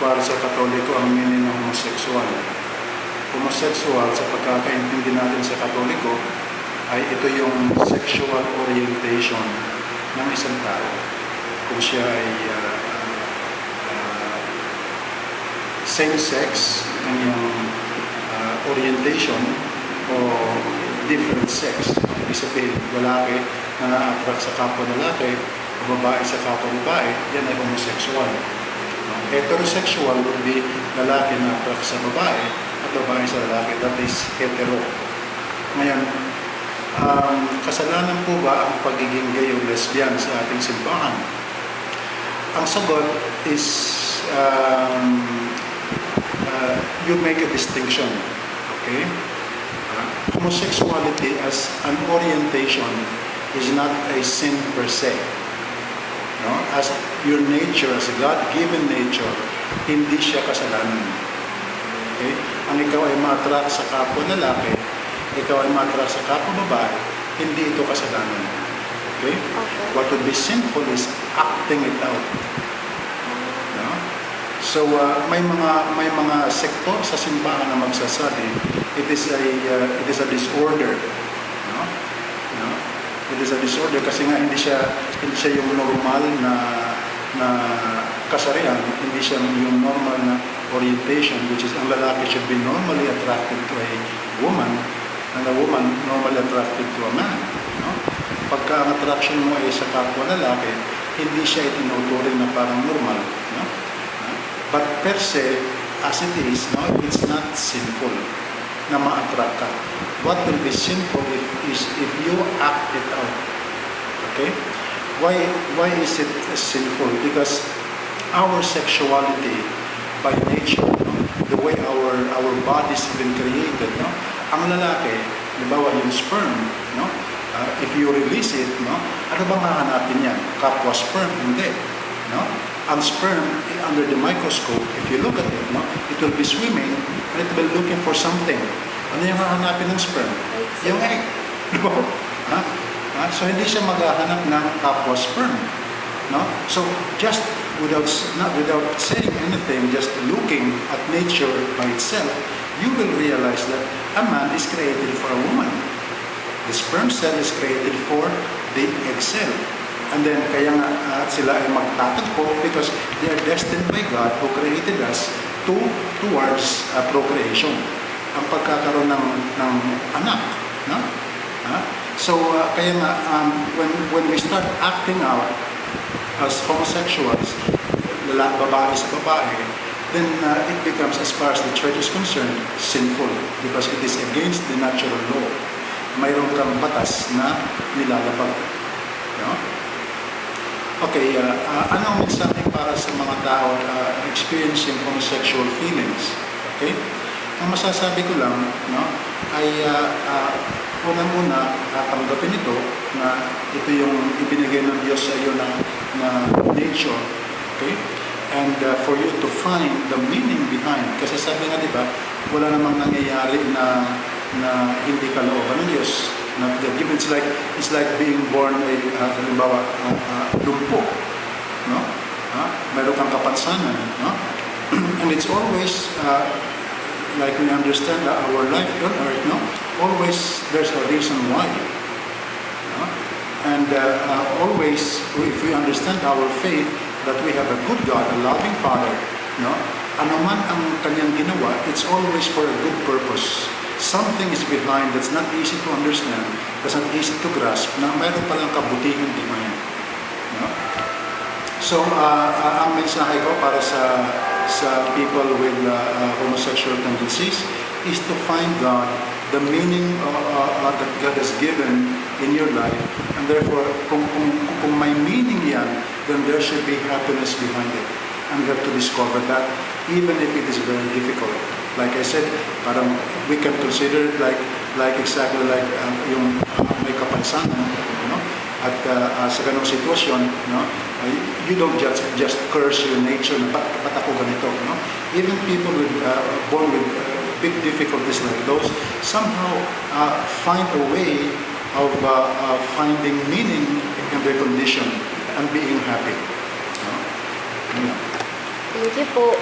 para sa Katoliko ang meaning ng homosexual. Homosexual, sa pagkakaintindi natin sa Katoliko, ay ito yung sexual orientation ng isang tao. Kung siya ay same-sex, ang yung orientation, o different sex. Ibig sabihin, lalaki na na-attract sa kapwa lalaki, o babae sa kapwa babae, yan ay homosexual. Heterosexual would be lalaki na attract sa babae at babae sa lalaki. That is hetero. Ngayon, kasalanan po ba ang pagiging gay o lesbian sa ating simbahan? Ang sagot is you make a distinction. Okay? Homosexuality as an orientation is not a sin per se. No? As your nature, as a God-given nature, hindi siya kasalanan. Okay? Ang ikaw ay ma-attract sa kapwa lalaki, ikaw ay ma-attract sa kapwa babae, hindi ito kasalanan. Okay? What would be sinful is acting it out. No? So may mga sektor sa simbahan na magsasabi, it is a disorder. No? No? It is a disorder kasi nga hindi siya yung normal na kasarian, hindi siya yung normal na orientation, which is ang lalaki should be normally attracted to a woman and a woman normally attracted to a man. No? Pagka ang attraction mo ay sa kapwa lalaki, hindi siya itinuturing na parang normal. No? But per se, as it is, no, it's not sinful na ma-attract ka. What will be sinful is if you act it out. Okay? Why is it sinful? Because our sexuality by nature, no, the way our bodies have been created, no, ang lalaki, halimbawa yung sperm, no, if you release it, no, ano bang hahanapin yan? Kapwa sperm? Hindi. No? Ang sperm, under the microscope, if you look at it, no, it will be swimming and it will be looking for something. Ano yung hahanapin ng sperm? Yung egg. No? So hindi siya maghahanap ng kapwa sperm. No? So just without saying anything, just looking at nature by itself, you will realize that a man is created for a woman. The sperm cell is created for the egg cell. And then, kaya nga sila ay magtatagpo because they are destined by God who created us towards procreation. Ang pagkakaroon ng anak. No? So, kaya nga, when we start acting out as homosexuals, babae sa babae, then it becomes, as far as the church is concerned, sinful because it is against the natural law. Mayroon kang batas na nilalabag. No? Okay, ano ang mensahe para sa mga tao experiencing homosexual feelings? Okay? Ang masasabi ko lang, no, ay unang-una, tanggapin ito na ito yung ibinigay ng Diyos sa iyo na nature. Okay? And for you to find the meaning behind. Kasi sabi nga, di ba, wala namang nangyayari na hindi kalooban ng Diyos. It's like being born halimbawa, lumpo, no? Mayroon kang kapansanan, no? And it's always like we understand our life on earth, no? Always there's a reason why, no? And always if we understand our faith that we have a good God, a loving Father, no? Ano man ang kanyang ginawa, it's always for a good purpose. Something is behind that's not easy to understand, that's not easy to grasp, na mayroon palang kabutihan behind. No? So, ang mensahe ko para sa people with homosexual tendencies is to find God, the meaning that God has given in your life, and therefore, kung may meaning yan, then there should be happiness behind it. And we have to discover that, even if it is very difficult. Like I said, parang we can consider it like exactly like yung may kapansanan, no? At sa ganung sitwasyon, no, you don't just curse your nature na ba't ako ganito, no? Even people born with big difficulties like those somehow find a way of finding meaning in their condition and being happy. No? Yeah. Thank you po.